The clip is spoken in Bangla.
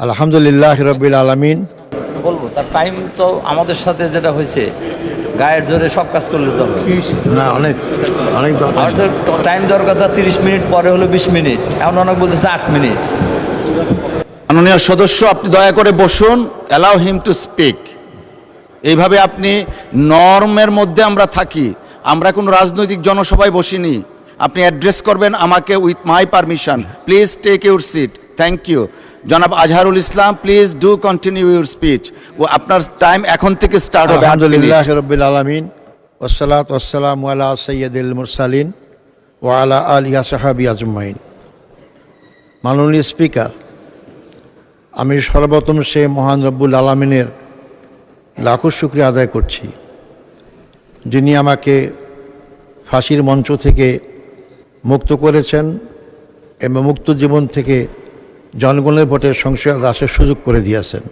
আলহামদুলিল্লাহ রাব্বিল আলামিন। বলবো তার টাইম তো আমাদের সাথে যেটা হয়েছে গায়ের জোরে সব কাজ করলে তো হবে না, অনেক অনেক আমার তো টাইম দেওয়ার কথা 30 মিনিট, পরে হলো 20 মিনিট, এখন অনেক বলতেছে 8 মিনিট। মাননীয় সদস্য, আপনি দয়া করে বসুন, অ্যালাউ হিম টু স্পিক। এইভাবে আপনি নর্মের মধ্যে আমরা থাকি, আমরা কোনো রাজনৈতিক জনসভায় বসিনি। আপনি অ্যাড্রেস করবেন আমাকে with my permission. Please take your seat. Thank you. জনাব Azharul Islam, please do continue your speech. ও আপনার টাইম এখন থেকে স্টার্ট হবে। আলহামদুলিল্লাহ রাব্বিল আলামিন ওয়াসসালাতু ওয়াসসালামু আলা সাইয়্যিদিল মুরসালিন ওয়া আলা আলিহি ওয়া সাহবিহি আজমাইন। মাননীয় স্পিকার, আমি সর্বপ্রথম সে মহান রব্বুল আলামিনের লাখো শুকরিয়া আদায় করছি, যিনি আমাকে ফাঁসির মঞ্চ থেকে মুক্ত করেছেন এবং মুক্ত জীবন থেকে জনগণের ভোটে সংসদে আসার সুযোগ করে দিয়েছেন।